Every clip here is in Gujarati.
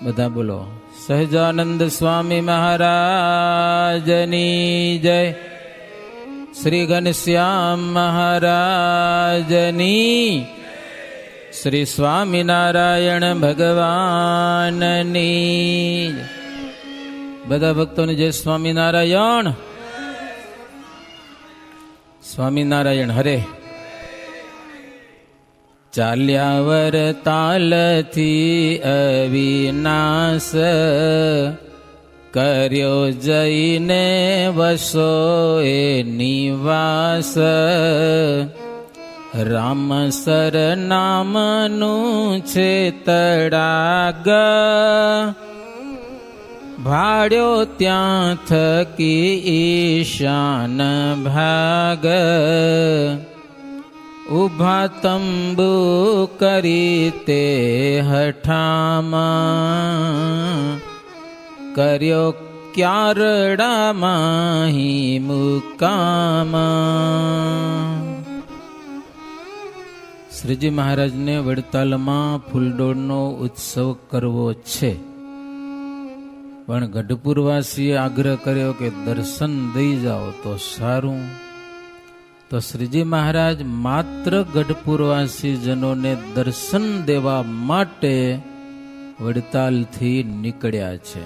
બધા બોલો. સહજાનંદ સ્વામી મહારાજની જય. શ્રી ઘનશ્યામ મહારાજની. શ્રી સ્વામિનારાયણ ભગવાનની. બધા ભક્તોને જય સ્વામિનારાયણ. સ્વામિનારાયણ હરે. ચાલ્યા વરતાલથી અવિનાશ, કર્યો જઈને વસો એ નિવાસ. રામ સરનામનું છે તડાગ, ભાડ્યો ત્યાં થકી ઈશાન ભાગ. ઉભા તંબુ કરી તે હઠામાં, કર્યો ક્યારડામાં મુકામાં. શ્રીજી મહારાજને વડતાલમાં ફૂલડોળનો ઉત્સવ કરવો છે, પણ ગઢપુરવાસીએ આગ્રહ કર્યો કે દર્શન દઈ જાઓ તો સારું. તો શ્રીજી મહારાજ માત્ર ગઢપુરવાસી જનોને દર્શન દેવા માટે વડતાલથી નીકળ્યા છે.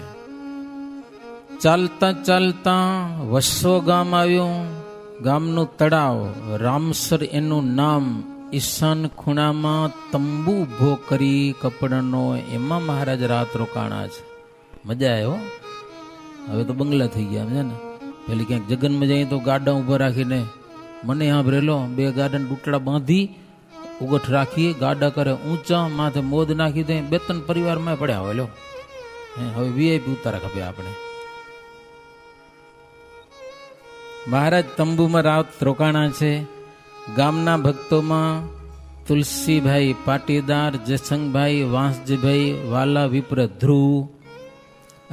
ચાલતા ચાલતા વસો ગામ આવ્યું. ગામનું તળાવ રામસર એનું નામ. ઈશાન ખૂણામાં તંબુ ઉભો કરી કપડાનો, એમાં મહારાજ રાત રોકાણા છે. મજા આવ્યો. હવે તો બંગલા થઈ ગયા છે ને. પેલી ક્યાંક જગનમાં જઈએ તો ગાડા ઉભા રાખીને, મને સાંભળેલો, બે ગાડાને ડૂટડા બાંધી ઉગઠ રાખી ગાડા કરે ઊંચા, માથે મોદ નાખી દે, બે ત્રણ પરિવારમાં પડ્યા હોય. હવે વીઆઈપી ઉતારા ખપે આપણે. મહારાજ તંબુમાં રાત રોકાણા છે. ગામના ભક્તોમાં તુલસીભાઈ પાટીદાર, જસંગભાઈ, વાંસજીભાઈ, વાલા વિપ્ર ધ્રુવ,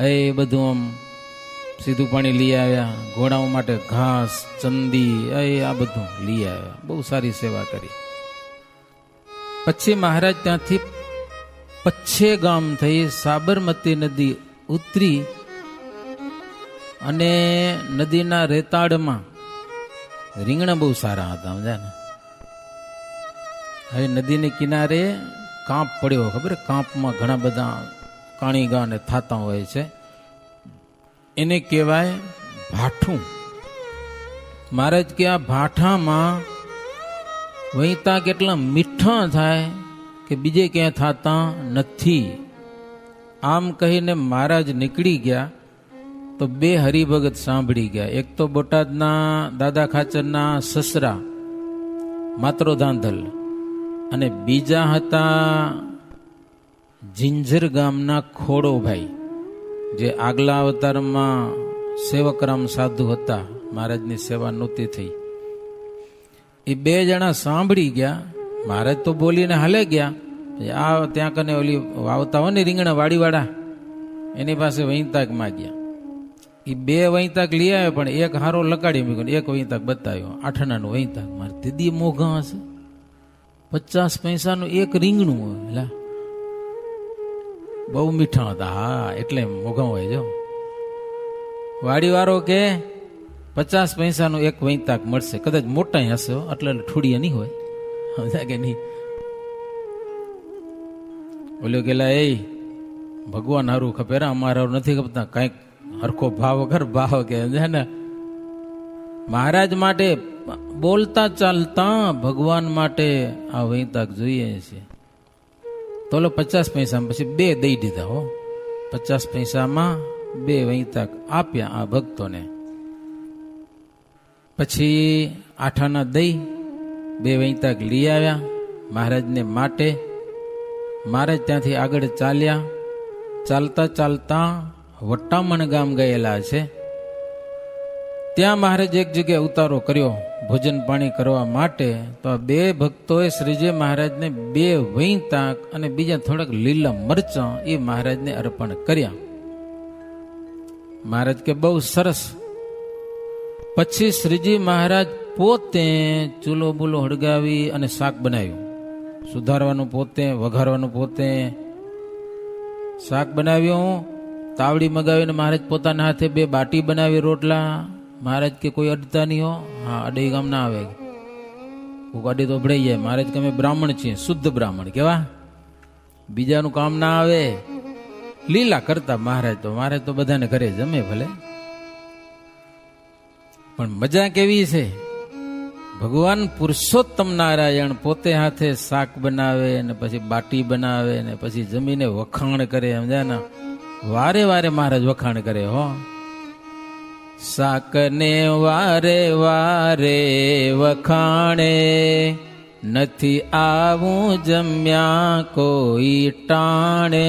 એ બધું આમ સીધું પાણી લઈ આવ્યા. ઘોડાઓ માટે ઘાસ, ચંદી, આ બધું લઈ આવ્યા. બહુ સારી સેવા કરી. પછી મહારાજ ત્યાંથી પચ્છે ગામ થઈ સાબરમતી નદી ઉતરી અને નદીના રેતાળમાં રીંગણા બહુ સારા હતા, સમજ્યા ને. હવે નદીને કિનારે કાંપ પડ્યો, ખબર? કાંપમાં ઘણા બધા કાણી ગાને થતા હોય છે, એને કહેવાય ભાઠું. મહારાજ કે આ ભાઠામાં વહીતા કેટલા મીઠા થાય કે બીજે ક્યાંય થતા નથી. આમ કહીને મહારાજ નીકળી ગયા તો બે હરિભગત સાંભળી ગયા. એક તો બોટાદના દાદા ખાચરના સસરા માત્રો ધાંધલ, અને બીજા હતા જિંજર ગામના ખોડોભાઈ, જે આગલા અવતારમાં સેવકરામ સાધુ હતા. મહારાજની સેવા નહોતી થઈ. એ બે જણા સાંભળી ગયા. મહારાજ તો બોલીને હાલે ગયા. આ ત્યાં કને ઓલી વાવતા હોય ને રીંગણા વાડીવાળા, એની પાસે વહીતાક માગ્યા. એ બે વહીતાક લઈ આવ્યો, પણ એક હારો લગાડી મૂક્યો, એક વહીતાક બતાવ્યો. 8 આનાનું વહીતાક. મારે દીદી મોઘા હશે, 50 પૈસાનું એક રીંગણું હોય. બહુ મીઠા હતા. હા, એટલે મોઘા હોય. જો વાડીવાળો કે 50 પૈસાનું એક વહીતાક મળશે. કદાચ મોટા હશે, એટલે ઠુડિયા નહીં હોય, સમજા કે નહીં. બોલ્યો કેલા, એ ભગવાન હારું ખપે, અમારા નથી ખપતા. કઈક હરખો ભાવ વગર ભાવ કે ને. મહારાજ માટે બોલતા ચાલતા ભગવાન માટે આ વહીતાક જોઈએ છે. તો 50 પૈસા પછી 2 દઈ દીધા. હો, 50 પૈસામાં 2 વહીતાક આપ્યા આ ભક્તોને. પછી 8 આના દઈ 2 વહીતાક લઈ આવ્યા મહારાજને માટે. મહારાજ ત્યાંથી આગળ ચાલ્યા. ચાલતા ચાલતા વટ્ટામણ ગામ ગયેલા છે. ત્યાં મહારાજ એક જગ્યાએ ઉતારો કર્યો ભોજન પાણી કરવા માટે. તો આ 2 ભક્તોએ શ્રીજી મહારાજને 2 વહીતાક અને બીજા થોડાક લીલા મરચાં એ મહારાજને અર્પણ કર્યા. મહારાજ કે બહુ સરસ. પછી શ્રીજી મહારાજ પોતે ચૂલો બુલો હળગાવી અને શાક બનાવ્યું. સુધારવાનું પોતે, વઘારવાનું પોતે, શાક બનાવ્યું, તાવડી મગાવીને મહારાજ પોતાના હાથે 2 બાટી બનાવી રોટલા. મહારાજ કે કોઈ અડતા નહીં હો. હા, અડે કામ ના આવે. અડે તો ભળાઈ જાય. મહારાજ કે અમે બ્રાહ્મણ છીએ, શુદ્ધ બ્રાહ્મણ કેવા, બીજાનું કામ ના આવે. લીલા કરતા મહારાજ તો બધાને ઘરે જમે ભલે, પણ મજા કેવી છે. ભગવાન પુરુષોત્તમ નારાયણ પોતે હાથે શાક બનાવે ને પછી બાટી બનાવે ને પછી જમીને વખાણ કરે. સમજ્યા ને, વારે વારે મહારાજ વખાણ કરે હો. શાકને વારે વારે વખાણે, નથી આવું જમ્યા કોઈ ટાણે.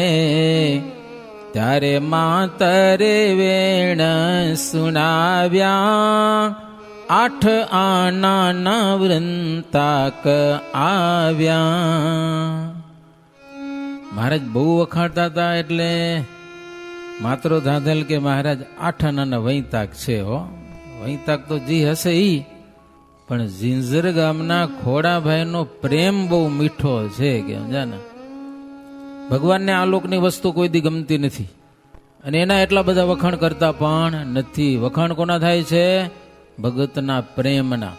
ત્યારે માતરે વેણ સુનાવ્યા, 8 આના વૃંતાક આવ્યા. મહારાજ બહુ વખાણતા હતા એટલે માત્ર ધાધલ કે મહારાજ 8 આનાના વૈતાક છે હો. વૈતાક તો જી હશે ઈ, પણ ઝિંઝર ગામના ખોડાભાઈનો પ્રેમ બહુ મીઠો છે કે સમજાને. ભગવાનને આ લોકની વસ્તુ કોઈ દી ગમતી નથી અને એના એટલા બધા વખાણ કરતા પણ નથી. વખાણ કોના થાય છે? ભગતના પ્રેમના.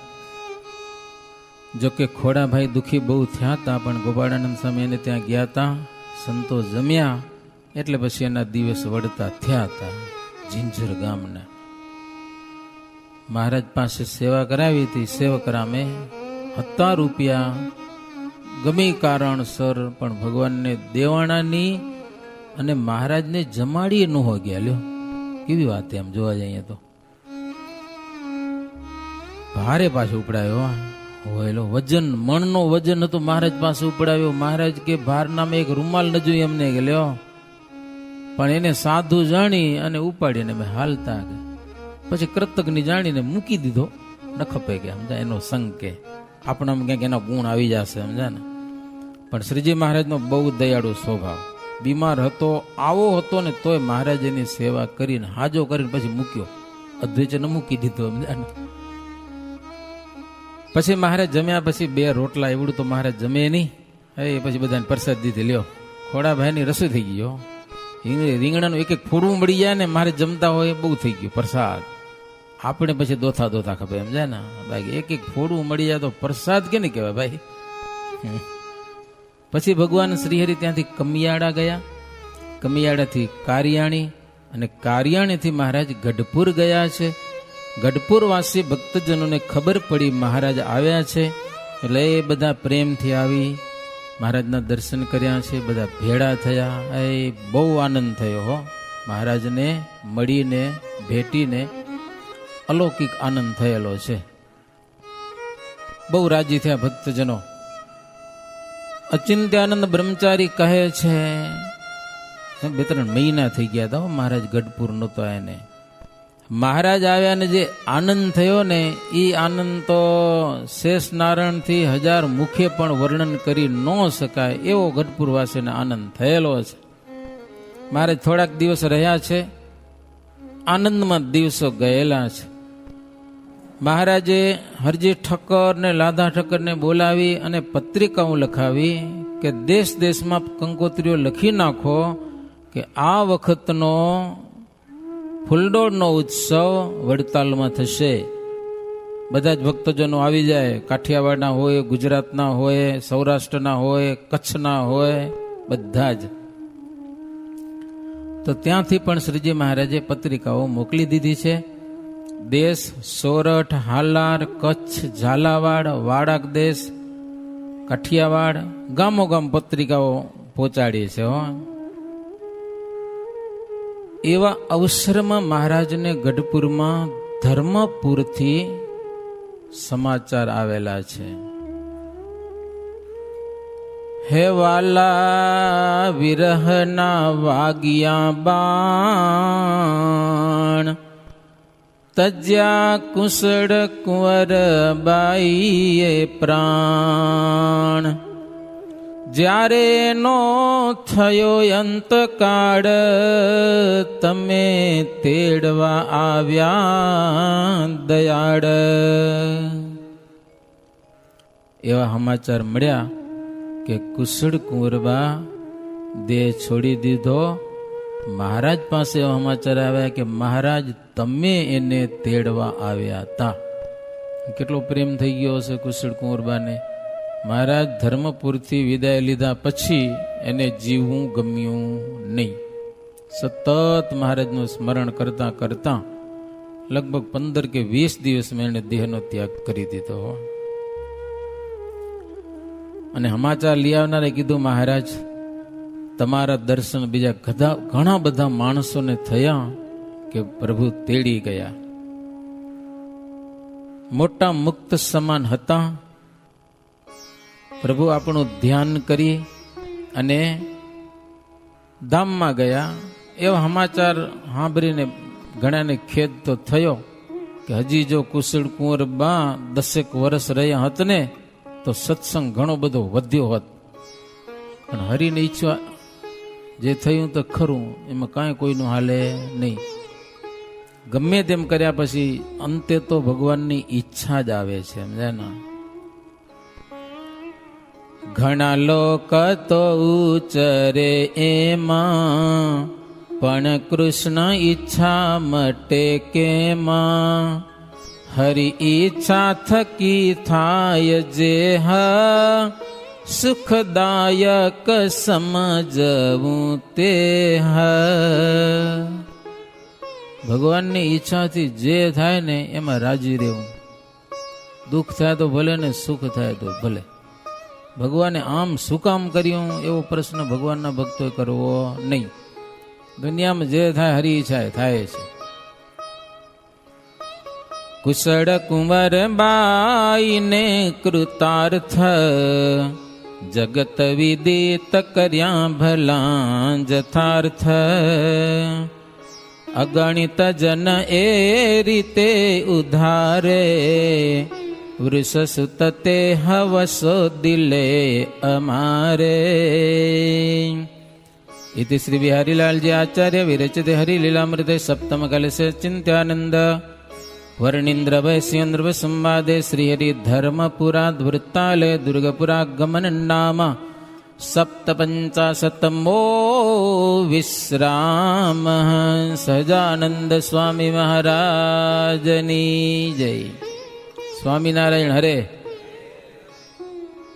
જોકે ખોડાભાઈ દુખી બહુ થયા હતા, પણ ગોપાળાનંદ સ્વામી એને ત્યાં ગયા હતા, સંતો જમ્યા એટલે પછી એના દિવસ વળતા થયા હતા. ઝિંઝર ગામના મહારાજ પાસે સેવા કરાવી હતી. સેવકરામે 17 રૂપિયા ગમે કારણસર પણ ભગવાનને દેવાણાની અને મહારાજને જમાડી ન હો ગયા. લ્યો કેવી વાત એમ જોવા જઈએ તો. ભારે પાછો ઉપડાયો હોયલો, વજન મણનો વજન હતું મહારાજ પાસે ઉપડાવ્યો. મહારાજ કે ભારનામાં એક રૂમાલ ન જોઈ એમને કે લ્યો, પણ એને સાધુ જાણી અને ઉપાડીને મેં હાલતા ગયા. પછી કૃતજ્ઞ જાણીને મૂકી દીધો. ન ખપે કે સમજા, એનો સંગ કે આપણામાં ક્યાંક એના ગુણ આવી જશે સમજા ને. પણ શ્રીજી મહારાજનો બહુ દયાળુ સ્વભાવ. બીમાર હતો, આવો હતો ને તોય મહારાજ એની સેવા કરીને હાજો કરીને પછી મૂક્યો. અદ્વૈત ન મૂકી દીધો સમજા ને. પછી મહારાજ જમ્યા પછી 2 રોટલા એવડું તો મહારાજ જમે નહીં. એ પછી બધાને પ્રસાદ દીધી. લ્યો ખોડાભાઈની રસોઈ થઈ ગયો. રીંગણાનું એક ફોડવું મળી જાય ને મહારાજ જમતા હોય બહુ થઈ ગયું પ્રસાદ. આપણે પછી દોથા ખપે એમ જાય ને. બાકી એક ફોડવું મળી જાય તો પ્રસાદ કે નહીં કહેવાય ભાઈ. પછી ભગવાન શ્રીહરિ ત્યાંથી કમિયાળા ગયા, કમિયાળાથી કારિયાણી અને કારિયાણીથી મહારાજ ગઢપુર ગયા છે. ગઢપુર વાસી ભક્તજનોને ખબર પડી મહારાજ આવ્યા છે એટલે એ બધા પ્રેમથી આવી મહારાજના દર્શન કર્યા છે. બધા ભેળા થયા. એ બહુ આનંદ થયો હો. મહારાજને મળીને ભેટીને અલૌકિક આનંદ થયેલો છે. બહુ રાજી થયા ભક્તજનો. અચિંત્યાનંદ બ્રહ્મચારી કહે છે 2-3 મહિના થઈ ગયા હતા મહારાજ ગઢપુર નહોતો. એને મહારાજ આવ્યા ને જે આનંદ થયો ને એ આનંદ તો શેષ નારાયણથી 1000 મુખે પણ વર્ણન કરી ન શકાય એવો ગઢપુર વાસીને આનંદ થયેલો છે. મહારાજ થોડાક દિવસ રહ્યા છે, આનંદમાં દિવસો ગયેલા છે. મહારાજે હરજી ઠક્કર ને લાધા ઠક્કરને બોલાવી અને પત્રિકાઓ લખાવી કે દેશ દેશમાં કંકોત્રીઓ લખી નાખો કે આ વખતનો ફૂલડોળનો ઉત્સવ વડતાલમાં થશે. બધા જ ભક્તજનો આવી જાય. કાઠિયાવાડના હોય, ગુજરાતના હોય, સૌરાષ્ટ્રના હોય, કચ્છના હોય, બધા જ. તો ત્યાંથી પણ શ્રીજી મહારાજે પત્રિકાઓ મોકલી દીધી છે. દેશ સોરઠ, હાલાર, કચ્છ, ઝાલાવાડ, વાળાક દેશ, કાઠિયાવાડ ગામો ગામ પત્રિકાઓ પહોંચાડી છે હો. એવા અવસરમાં મહારાજને ગઢપુરમાં ધર્મપુરથી સમાચાર આવેલા છે. હે વાલા વિરહના વાગ્યા બાણ, તજ્યા કુશળ કુંવર બાઈએ પ્રાણ. જ્યારે નો થયો અંતકાળ, તમે તેડવા આવ્યા દયાળ. એવા સમાચાર મળ્યા કે કુશળ કુંવરબા દેહ છોડી દીધો. મહારાજ પાસે સમાચાર આવ્યા કે મહારાજ તમે એને તેડવા આવ્યા હતા. કેટલો પ્રેમ થઈ ગયો હશે કુશળ કુંવરબાને. મહારાજ ધર્મપુરથી વિદાય લીધા પછી એને જીવવું ગમ્યું નહીં. સતત મહારાજનું સ્મરણ કરતા કરતા લગભગ 15 કે 20 દિવસમાં એને દેહનો ત્યાગ કરી દીધો. અને સમાચાર લઈ આવનારે કીધું, મહારાજ તમારા દર્શન બીજા ઘણા બધા માણસોને થયા કે પ્રભુ તેડી ગયા. મોટા મુક્ત સમાન હતા. પ્રભુ આપણું ધ્યાન કરી અને ધામમાં ગયા. એવા સમાચાર સાંભળીને ઘણાને ખેદ તો થયો કે હજી જો કુશળ કુંવરબા 10 વર્ષ રહ્યા હત ને તો સત્સંગ ઘણો બધો વધ્યો હોત. પણ હરિની ઈચ્છા જે થયું તો ખરું, એમાં કાંઈ કોઈનું હાલે નહીં. ગમે તેમ કર્યા પછી અંતે તો ભગવાનની ઈચ્છા જ આવે છે, સમજાય ને. ઘણા લોક તો ઉચરે એમાં, પણ કૃષ્ણ ઈચ્છા મટે કેમાં. હરિ ઈચ્છા થકી થાય જે સુખદાયક સમજવું તે. ભગવાનની ઈચ્છાથી જે થાય ને એમાં રાજી રહેવું. દુઃખ થાય તો ભલે ને સુખ થાય તો ભલે. ભગવાને આમ શું કામ કર્યું એવો પ્રશ્ન ભગવાનના ભક્તોએ કરવો નહીં. દુનિયામાં જે થાય હરી ઈચ્છા થાય છે. કુશળ કુંવર બાઈને કૃતાર્થ, જગત વિદિત કર્યા ભલા જથાર્થ. અગણિત જન એ રીતે ઉધારે, વૃષસુત તે હવસો દિલે અમારે. इति श्री बिहारीलाल जी आचार्य विरचित हरिलीलामृते सप्तम कलशे चिंत्यानंद वर्णींद्र वैश्येन्द्र संवादे श्रीहरि धर्मपुराद वृत्तालय दुर्गपुरागमन नाम 57मो विश्राम. सहजानंद स्वामी महाराजनी जय. स्वामीनारायण हरे.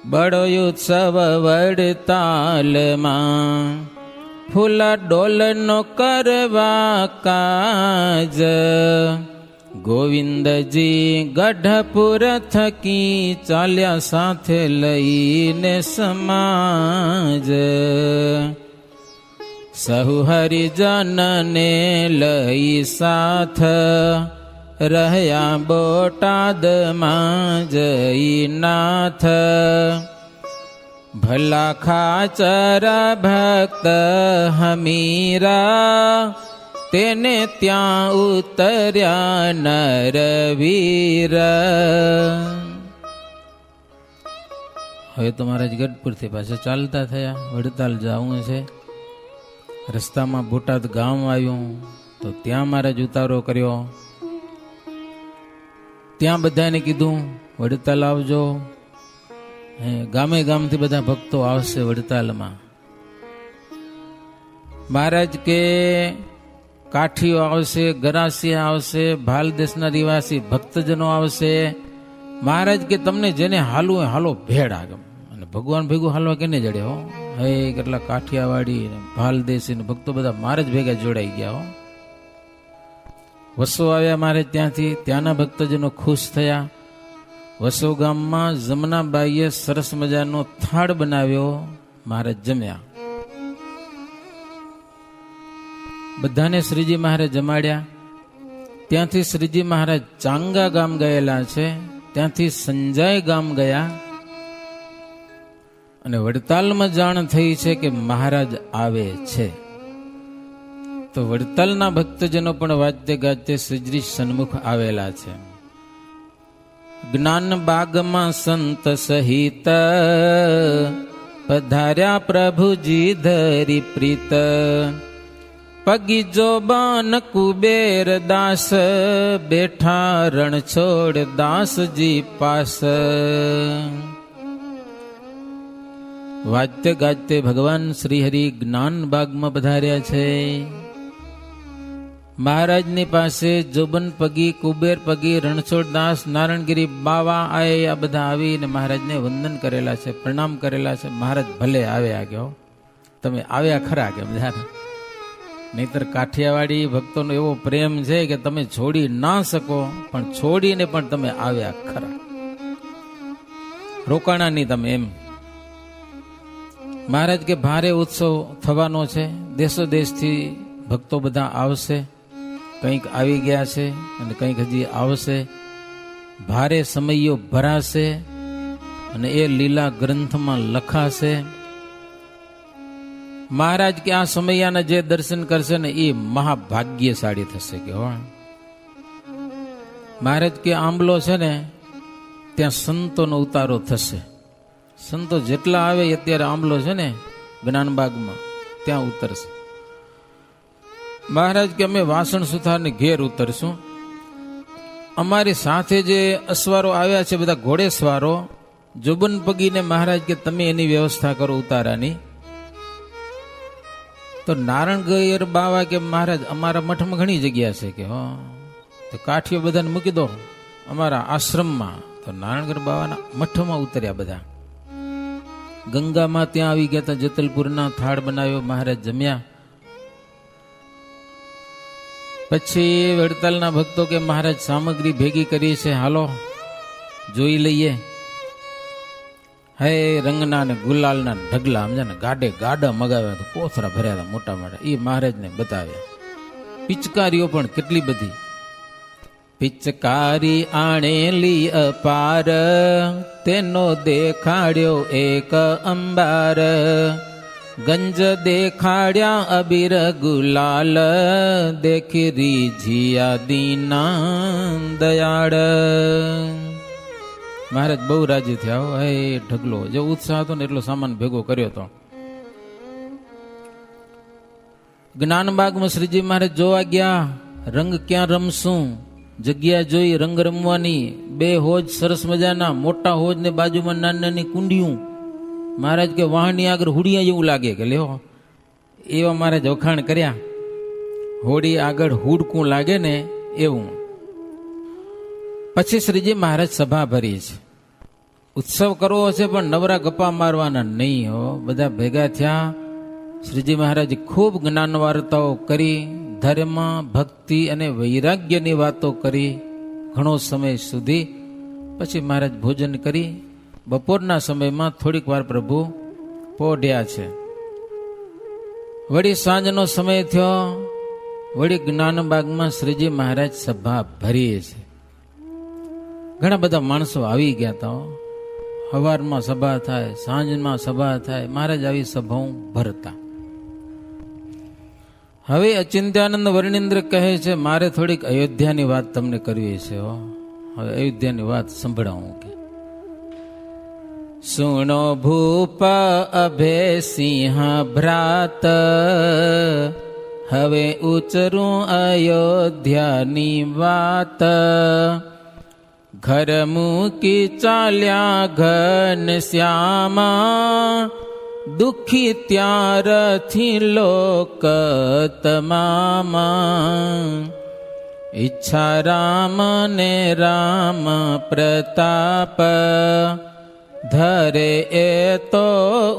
बड़ो उत्सव वडताल मां, फूला डोल नो करवा काज. ગોવિંદજી ગઢપુર થકી ચાલ્યા સાથે લઈને સમાજ. સહુ હરિજનને લઈ સાથ, રહ્યા બોટાદમાં જઈ નાથ. ભલા ખાચર ભક્ત હમીરા, તેને ત્યાં ઉતર્યા નરવીર. હવે તો મહારાજ ગઢપુરથી પાછા ચાલતા થયા. વડતાલ જવું છે. રસ્તામાં બોટાદ ગામ આવ્યું તો ત્યાં મહારાજ ઉતારો કર્યો. ત્યાં બધાને કીધું વડતાલ આવજો. ગામે ગામથી બધા ભક્તો આવશે વડતાલમાં. મહારાજ કે કાઠીઓ આવશે, ગરાસિયા આવશે, ભાલ દેશના નિવાસી ભક્તજનો આવશે. મહારાજ કે તમને જેને હાલવું હોય હાલો ભેળ આગમ. અને ભગવાન ભેગું હાલવા કેને જડે હો. હે કેટલા કાઠિયાવાડી ભાલ દેશી ભક્તો બધા મહારાજ ભેગા જોડાઈ ગયા હો. વસો આવ્યા મહારાજ ત્યાંથી. ત્યાંના ભક્તજનો ખુશ થયા. વસો ગામમાં જમનાબાઈએ સરસ મજાનો થાળ બનાવ્યો. મહારાજ જમ્યા. બધાને શ્રીજી મહારાજ જમાડ્યા. ત્યાંથી શ્રીજી મહારાજ ચાંગા ગામ ગયેલા છે. ત્યાંથી સંજાય ગામ ગયા અને વડતાલમાં જાણ થઈ છે કે મહારાજ આવે છે. તો વડતાલના ભક્તજનો પણ વાજતે ગાજતે શ્રીજી સન્મુખ આવેલા છે. જ્ઞાન બાગમાં સંત સહિત, પધાર્યા પ્રભુજી ધરી પ્રીત. પગી જોબાન કુબેર દાસ, બેઠા રણ છોડ દાસજી પાસ. વાજતે ગાજતે ભગવાન શ્રીહરિ જ્ઞાન બાગમાં પધાર્યા છે. મહારાજની પાસે જોબન પગી, કુબેર પગી, રણછોડદાસ, નારણગીરી બાવા આ બધા આવીને મહારાજને વંદન કરેલા છે, પ્રણામ કરેલા છે. મહારાજ ભલે આવ્યા ગયો, તમે આવ્યા ખરા કે બધા. નહીતર કાઠિયાવાડી ભક્તોનો એવો પ્રેમ છે કે તમે છોડી ના શકો, પણ છોડીને પણ તમે આવ્યા ખરા, રોકાણા નહીં તમે એમ. મહારાજ કે ભારે ઉત્સવ થવાનો છે, દેશો દેશથી ભક્તો બધા આવશે, કંઈક આવી ગયા છે અને કંઈક હજી આવશે. ભારે સમયો ભરાશે અને એ લીલા ગ્રંથમાં લખાશે. મહારાજ કે આ સમયાના જે દર્શન કરશે ને એ મહાભાગ્યશાળી થશે કે હો. મહારાજ કે આંબલો છે ને ત્યાં સંતોનો ઉતારો થશે. સંતો જેટલા આવે અત્યારે આંબલો છે ને જ્ઞાનબાગમાં ત્યાં ઉતરશે. મહારાજ કે અમે વાસણ સુથારને ઘેર ઉતરશું. અમારી સાથે જે અસવારો આવ્યા છે બધા ઘોડેસવારો, જોબન પગીને મહારાજ કે તમે એની વ્યવસ્થા કરો ઉતારાની. તો નારણગયર બાવા કે મહારાજ અમારા મઠમાં ઘણી જગ્યા છે કે હો, તો કાઠીઓ બધાને મૂકી દો અમારા આશ્રમમાં. તો નારણગર બાવાના મઠમાં ઉતર્યા બધા. ગંગામાં ત્યાં આવી ગયા હતા, જેતલપુરના થાળ બનાવ્યો, મહારાજ જમ્યા. પછી વડતાલના ભક્તો કે મહારાજ સામગ્રી ભેગી કરી છે, હાલો જોઈ લઈએ. હે રંગના ને ગુલાલના ઢગલા સમજે ને ગાડે ગાડા મગાવ્યા, તો કોથરા ભર્યા હતા મોટા મોટા, એ મહારાજને બતાવ્યા. પિચકારીઓ પણ કેટલી બધી. પિચકારી આણેલી અપાર, તેનો દેખાડ્યો એક અંબાર. ગંજ દેખાડ્યા અબીર ગુલાલ, દેખી રીઝિયા દીના દયાળ. મહારાજ બહુ રાજી થયા. હે ઢગલો જે ઉત્સાહ હતો ને એટલો સામાન ભેગો કર્યો હતો. જ્ઞાનબાગમાં શ્રીજી મહારાજ જોવા ગયા. રંગ ક્યાં રમશું, જગ્યા જોઈ રંગ રમવાની. બે હોજ સરસ મજાના, મોટા હોજ ને બાજુમાં નાની નાની કુંડિયું. મહારાજ કે વાહની આગળ હુડિયા જેવું લાગે કે લ્યો, એવા મહારાજ વખાણ કર્યા. હોડી આગળ હુડકું લાગે ને એવું. પછી શ્રીજી મહારાજ સભા ભરી છે. ઉત્સવ કરવો હશે પણ નવરા ગપ્પા મારવાના નહીં હો. બધા ભેગા થયા. શ્રીજી મહારાજ ખૂબ જ્ઞાન વાર્તાઓ કરી, ધર્મ, ભક્તિ અને વૈરાગ્યની વાતો કરી ઘણો સમય સુધી. પછી મહારાજ ભોજન કરી. બપોરના સમયમાં થોડીક વાર પ્રભુ પોઢ્યા છે. વળી સાંજનો સમય થયો. વળી જ્ઞાનબાગમાં શ્રીજી મહારાજ સભા ભરીએ છે. ઘણા બધા માણસો આવી ગયા હતા. સવારમાં સભા થાય, સાંજમાં સભા થાય, મહારાજ આવી સભાઓ ભરતા. હવે અચિંત્યાનંદ વર્ણિન્દ્ર કહે છે મારે થોડીક અયોધ્યાની વાત તમને કરવી છે. હવે અયોધ્યાની વાત સંભળાવું કે સુણો ભૂપ અભય સિંહ ભ્રાત, હવે ઉચરું અયોધ્યાની વાત. ઘર મૂકી ચાલ્યા ઘન શ્યામા, દુખી ત્યારથી લોક તમામા. ઈચ્છા રામ ને રામ પ્રતાપ, ધરે એ તો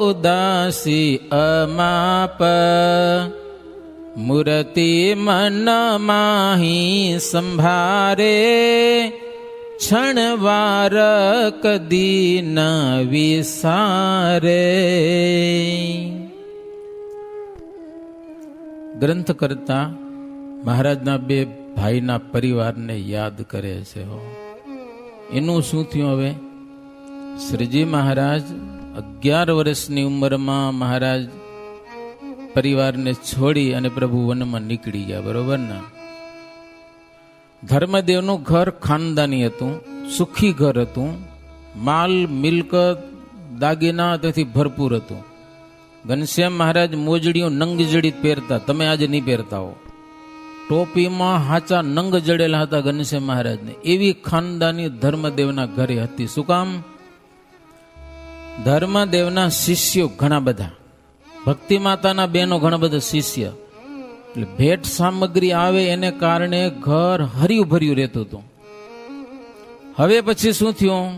ઉદાસી અમાપ. મૂર્તિ મન માહી સંભારે, ક્ષણવાર કદી ન વિસારે. ગ્રંથ કરતા મહારાજના બે ભાઈના પરિવારને યાદ કરે છે. એનું શું થયું હવે? શ્રીજી મહારાજ 11 વર્ષની ઉંમરમાં મહારાજ પરિવારને છોડી અને પ્રભુ વનમાં નીકળી ગયા, બરોબર ને? ધર્મદેવનું ઘર ખાનદાની હતું, સુખી ઘર હતું, માલ મિલકત દાગીના તેથી ભરપૂર હતું. ઘનશ્યામ મહારાજ મોજડીઓ નંગ જડિત પહેરતા, તમે આજે નહીં પહેરતા હો. ટોપીમાં હાચા નંગ જડેલા હતા ઘનશ્યામ મહારાજને. એવી ખાનદાની ધર્મદેવના ઘરે હતી. શું કામ? ધર્મદેવના શિષ્યો ઘણા બધા, ભક્તિ માતાના બહેનો ઘણા બધા શિષ્ય, એટલે ભેટ સામગ્રી આવે એને કારણે ઘર હર્યું ભર્યું રહેતું હતું. હવે પછી શું થયું?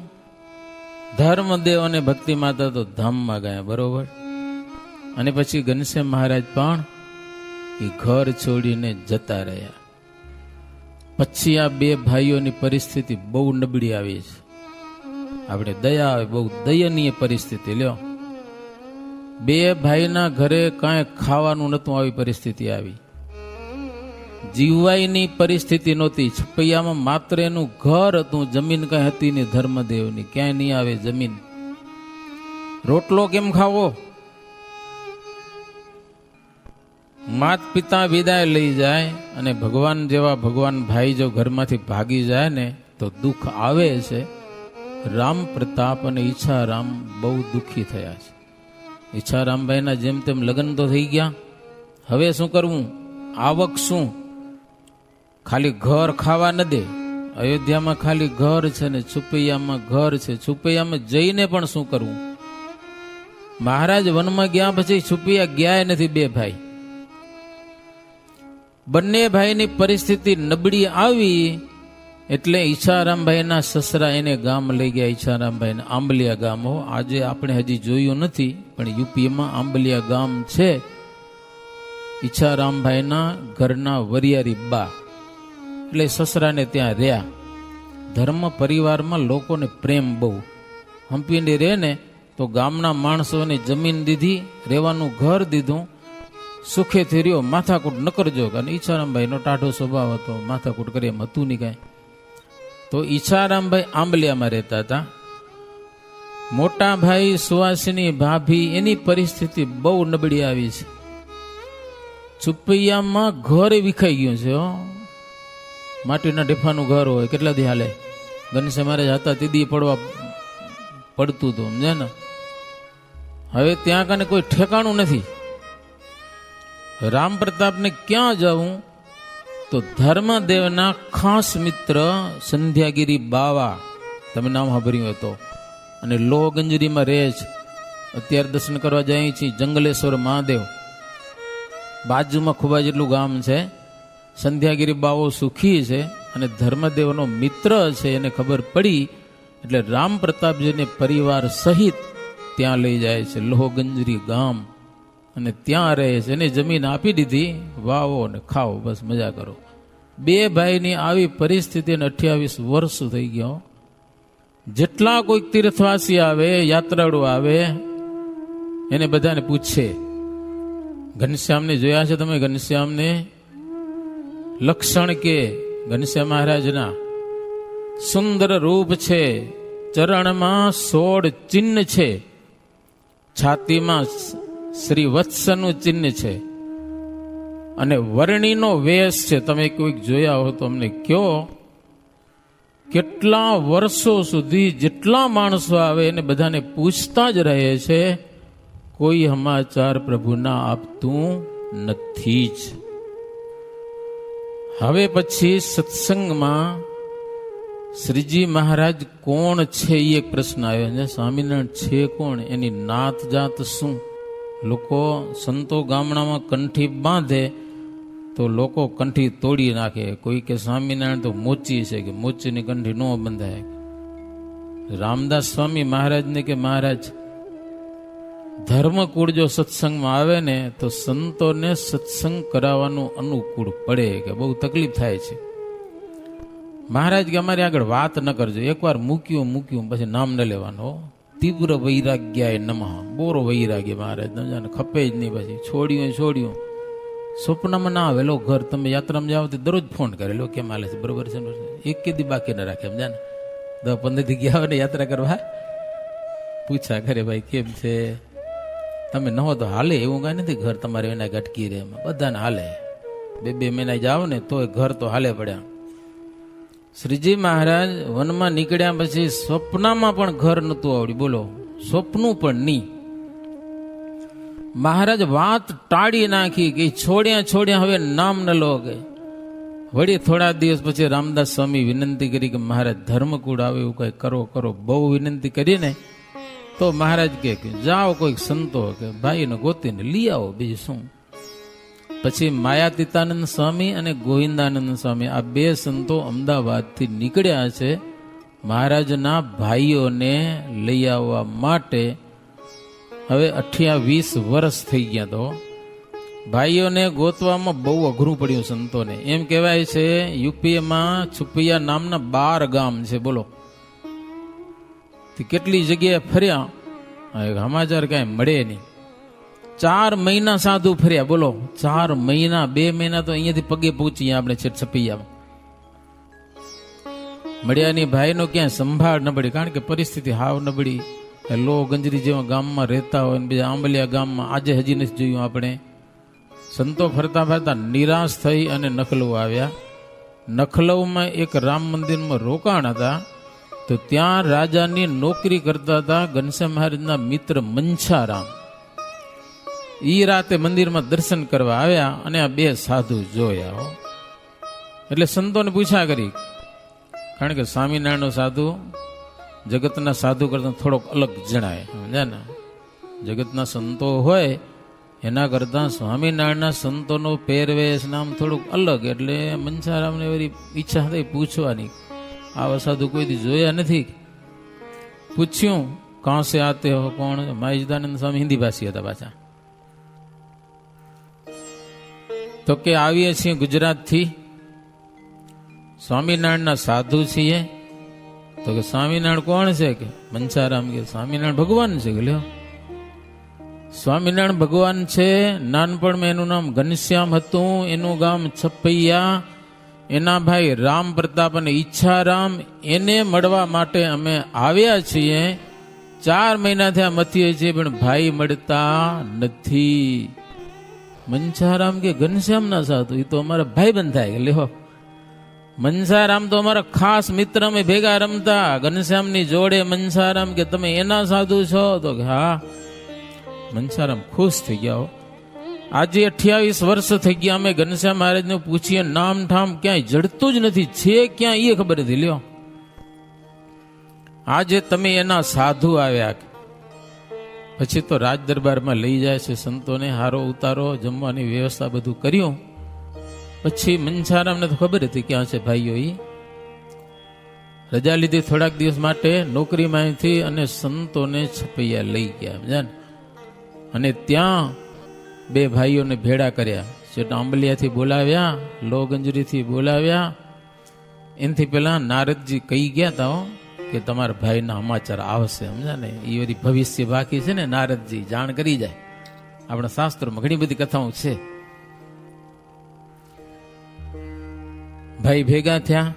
ધર્મદેવ અને ભક્તિ માતા તો ધામમાં ગયા, બરોબર. અને પછી ઘનશ્યામ મહારાજ પણ એ ઘર છોડીને જતા રહ્યા. પછી આ બે ભાઈઓની પરિસ્થિતિ બહુ નબળી આવી છે. આપણે દયા આવે, બહુ દયનીય પરિસ્થિતિ. લ્યો, બે ભાઈના ઘરે કાંઈ ખાવાનું નતું, આવી પરિસ્થિતિ આવી. જીવવાયની પરિસ્થિતિ નહોતી. છપૈયામાં માત્ર એનું ઘર હતું, જમીન કઈ હતી નહીં ધર્મદેવની, ક્યાંય નહીં આવે જમીન. રોટલો કેમ ખાવો? માત પિતા વિદાય લઈ જાય અને ભગવાન જેવા ભગવાન ભાઈ જો ઘરમાંથી ભાગી જાય ને તો દુઃખ આવે છે. રામ પ્રતાપ અને ઈચ્છારામ બહુ દુઃખી થયા છે. ઈચ્છારામભાઈના જેમ તેમ લગ્ન તો થઈ ગયા, હવે શું કરવું? આવક શું? ખાલી ઘર ખાવા ન દે. અયોધ્યામાં ખાલી ઘર છે ને છુપૈયામાં ઘર છે. છુપૈયામાં જઈને પણ શું કરવું? મહારાજ વનમાં ગયા પછી છુપૈયા ગયા નથી બે ભાઈ. બંને ભાઈની પરિસ્થિતિ નબળી આવી એટલે ઈચ્છારામભાઈના સસરા એને ગામ લઈ ગયા. ઈચ્છારામભાઈને આંબલિયા ગામ, આજે આપણે હજી જોયું નથી પણ યુપીમાં આંબલિયા ગામ છે. ઈચ્છારામભાઈના ઘરના વરિયારી બા, એટલે સસરાને ત્યાં રહ્યા. ધર્મ પરિવારમાં લોકોને પ્રેમ બહુ. હંપીને રહે ને તો ગામના માણસોને જમીન દીધી, રહેવાનું ઘર દીધું, સુખેથી રહ્યો, માથાકૂટ ન કરજો. કારણ ઈચ્છારામભાઈનો ટાઢો સ્વભાવ હતો, માથાકૂટ કરી એમ હતું નહીં કાંઈ. તો ઈચ્છારામભાઈ આંબલિયામાં રહેતા હતા. મોટા ભાઈ સુવાસિની ભાભી, એની પરિસ્થિતિ બહુ નબળી આવી છે. છુપૈયામાં ઘર વિખાઈ ગયું છે. માટીના ઢેફાનું ઘર હોય, કેટલા દી હાલે? ઘનશ્યામ મહારાજ હતા તીદી પડવા પડતું હતું, સમજે ને. હવે ત્યાં કને કોઈ ઠેકાણું નથી. રામ પ્રતાપને ક્યાં જવું? તો ધર્મદેવના ખાસ મિત્ર સંધ્યાગીરી બાવા, તમે નામ સાંભળ્યું હોય તો, અને લોહગંજરીમાં રહે છે. અત્યારે દર્શન કરવા જાય છીએ જંગલેશ્વર મહાદેવ, બાજુમાં ખુબા જેટલું ગામ છે. સંધ્યાગીરી બાવો સુખી છે અને ધર્મદેવનો મિત્ર છે. એને ખબર પડી એટલે રામ પ્રતાપજીને પરિવાર સહિત ત્યાં લઈ જાય છે, લોહગંજરી ગામ, અને ત્યાં રહે છે. એને જમીન આપી દીધી, વાવો ને ખાઓ, બસ મજા કરો. બે ભાઈની આવી પરિસ્થિતિ 28 વર્ષ થઈ ગયો. જેટલા કોઈ તીર્થવાસી આવે, યાત્રાળુ આવે, એને બધાને પૂછે, ઘનશ્યામને જોયા છે તમે? ઘનશ્યામને લક્ષણ કે ઘનશ્યામ મહારાજના સુંદર રૂપ છે, ચરણમાં 16 ચિહ્ન છે, છાતીમાં શ્રી વત્સનું ચિહ્ન છે, અને વર્ણીનો વેશ છે. તમે કોઈક જોયા હો તો અમને કયો. કેટલા વર્ષો સુધી જેટલા માણસો આવે એને બધાને પૂછતા જ રહે છે, કોઈ સમાચાર પ્રભુના આપતું નથી જ. હવે પછી સત્સંગમાં શ્રીજી મહારાજ કોણ છે એ એક પ્રશ્ન આવ્યો છે. સ્વામિનારાયણ છે કોણ? એની નાત જાત શું? લોકો સંતો ગામડામાં કંઠી બાંધે તો લોકો કંઠી તોડી નાખે. કોઈ કે સ્વામિનારાયણ તો મોચી છે, કે મોચીની કંઠી ન બંધાય. રામદાસ સ્વામી મહારાજને કે મહારાજ, ધર્મકુળ જો સત્સંગમાં આવે ને તો સંતોને સત્સંગ કરાવવાનું અનુકૂળ પડે, કે બહુ તકલીફ થાય છે. મહારાજ કે અમારી આગળ વાત ન કરજો, એકવાર મૂક્યું પછી નામ ન લેવાનું. તીવ્ર વૈરાગ્યાય નમઃ, બોરો વૈરાગ્ય મહારાજ ન ખપે જ નહીં. પછી છોડ્યું. સ્વપ્નમાં ના આવેલો ઘર, તમે યાત્રામાં જાઓ તો દરરોજ ફોન કરેલો, કેમ હાલે છે, બરોબર છે, એક દી બાકી ન રાખે, સમજા ને. 10-15 દી ગયા હોય ને યાત્રા કરવા, પૂછા કરે ભાઈ કેમ છે, તમે ન હો તો હાલે, એવું કાંઈ નથી. ઘર તમારે એના અટકી રહે, એમાં બધાને હાલે. 2 મહિના જાઓ ને તો ઘર તો હાલે પડ્યા. શ્રીજી મહારાજ વનમાં નીકળ્યા પછી સ્વપ્નમાં પણ ઘર નતું આવડ્યું, બોલો, સ્વપ્નું પણ નહીં. મહારાજ વાત ટાળી નાખી કે છોડ્યા હવે નામ ન લો. કે વળી થોડા દિવસ પછી રામદાસ સ્વામી વિનંતી કરી કે મહારાજ ધર્મકુળ આવે એવું કઈ કરો. બહુ વિનંતી કરીને તો મહારાજ કે જાઓ કોઈક સંતો કે ભાઈને ગોતીને લઈ આવો, બીજું શું. પછી માયાતીતાનંદ સ્વામી અને ગોવિંદાનંદ સ્વામી આ બે સંતો અમદાવાદથી નીકળ્યા છે મહારાજના ભાઈઓને લઈ આવવા માટે. હવે 28 વર્ષ થઈ ગયા. તો ભાઈઓને ગોતવામાં બહુ અઘરું પડ્યું સંતોને. એમ કહેવાય છે યુપીમાં છુપિયા નામના 12 ગામ છે. બોલો, કેટલી જગ્યાએ ફર્યા, સમાચાર કાંઈ મળે નહીં. 4 મહિના સાધુ ફર્યા. બોલો, 4 મહિના, 2 મહિના તો અહીંયાથી પગે પહોંચીએ આપણે છેટ છપૈયામાં. મળ્યાની ભાઈનો ક્યાંય સંભાળ ન પડી, કારણ કે પરિસ્થિતિ હાવ નબળી. લો ગંજરી જેવા ગામમાં રહેતા હોય, બીજા આંબલિયા ગામમાં આજે હજી નથી જોયું આપણે. સંતો ફરતા ફરતા નિરાશ થઈ અને નખલવ આવ્યા. નખલવમાં એક રામ મંદિરમાં રોકાણ હતા. તો ત્યાં રાજાની નોકરી કરતા હતા ઘનશ્યામ મહારાજના મિત્ર મંછારામ. ઈ રાતે મંદિરમાં દર્શન કરવા આવ્યા અને આ બે સાધુ જોયા. એટલે સંતોને પૂછ્યા કરી, કારણ કે સ્વામિનારાયણનો સાધુ જગતના સાધુ કરતા થોડોક અલગ જણાય, સમજ્યા ને. જગતના સંતો હોય એના કરતા સ્વામિનારાયણના સંતોનો પહેરવેશ નામ થોડુંક અલગ. એટલે મંછારામને એવી ઈચ્છા થઈ પૂછવાની, આવા સાધુ કોઈથી જોયા નથી. પૂછ્યું, કાં સે આતે હો, કોણ? મહેશદાનંદ સ્વામી હિન્દી ભાષી હતા પાછા. તો કે આવીએ છીએ ગુજરાતથી, સ્વામિનારાયણના સાધુ છીએ. તો કે સ્વામિનારાયણ કોણ છે? કે મંછારામ કે સ્વામિનારાયણ ભગવાન છે. કે લ્યો, સ્વામિનારાયણ ભગવાન છે. નાનપણમાં એનું નામ ઘનશ્યામ હતું, એનું ગામ છપૈયા. એના ભાઈ રામ પ્રતાપ અને ઈચ્છારામ, એને મળવા માટે અમે આવ્યા છીએ. 4 મહિનાથી આ મથીએ છીએ, પણ ભાઈ મળતા નથી. મંછારામ કે ઘનશ્યામના સાધુ, એ તો અમારા ભાઈ બંધ થાય. લેહો, મંછારામ તો અમારા ખાસ મિત્ર, અમે ભેગા રમતા. ઘનશ્યામની જોડે મંછારામ કે તમે એના સાધુ છો? તો કે હા. મંછારામ ખુશ થઈ ગયા. આજે 28 વર્ષ થઈ ગયા અમે ઘનશ્યામ મહારાજને પૂછીએ, નામ ઠામ ક્યાંય જડતું જ નથી, છે ક્યાં એ ખબર નથી. લ્યો, આજે તમે એના સાધુ આવ્યા. પછી તો રાજ દરબારમાં લઈ જાય છે સંતોને, હારો ઉતારો, જમવાની વ્યવસ્થા બધું કર્યું. પછી મંછારામને તો ખબર હતી ક્યાં છે ભાઈઓ. એ રજા લીધી થોડાક દિવસ માટે નોકરીમાંથી, અને સંતોને છપૈયા લઈ ગયા, સમજ્યા ને. અને ત્યાં 2 ભાઈઓને ભેળા કર્યા. છેટ આંબલિયાથી બોલાવ્યા, લોગંજરીથી બોલાવ્યા. એનાથી પેલા નારદજી કહી ગયા હતા કે તમારા ભાઈના સમાચાર આવશે, સમજ્યા ને. એ બધી ભવિષ્ય બાકી છે ને, નારદજી જાણ કરી જાય. આપણા શાસ્ત્રોમાં ઘણી બધી કથાઓ છે. ભાઈ ભેગા થયા.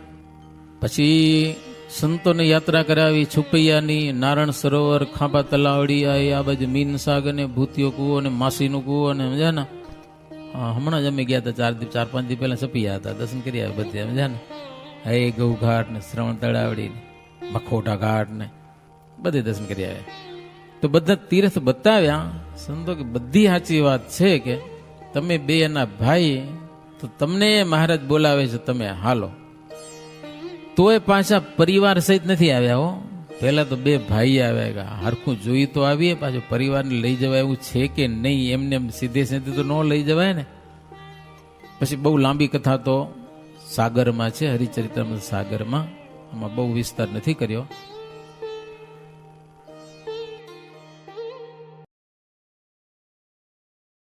પછી સંતોને યાત્રા કરાવી, છુપૈયાની, નારાયણ સરોવર, ખાંભા તલાવડી, આ બાજુ મીનસાગર ને ભૂતિયો કૂવો ને માસીનો કૂવો ને, સમજ્યા ને. હમણાં જ અમે ગયા હતા 4-5 દી પહેલા છપૈયા હતા, દર્શન કરી આવ્યા બધે, સમજ્યા ને. હે ગૌ ઘાટ ને શ્રવણ તળાવડી ને મખોટા ઘાટ ને બધે દર્શન કરી આવ્યા. તો બધા તીર્થ બતાવ્યા. સંતો કે બધી સાચી વાત છે, કે તમે 2 એના ભાઈ, તો તમને મહારાજ બોલાવે છે, તમે હાલો. તોય પાછા પરિવાર સહિત નથી આવ્યા. હો, પહેલા તો 2 ભાઈ આવ્યા, હરખું જોઈ તો આવીએ, પાછું પરિવારને લઈ જવાય એવું છે કે નહીં, એમને સીધે સીધે તો ન લઈ જવાય ને. પછી બહુ લાંબી કથા તો સાગરમાં છે, હરિચરિત્રમાં સાગરમાં, આમાં બહુ વિસ્તાર નથી કર્યો.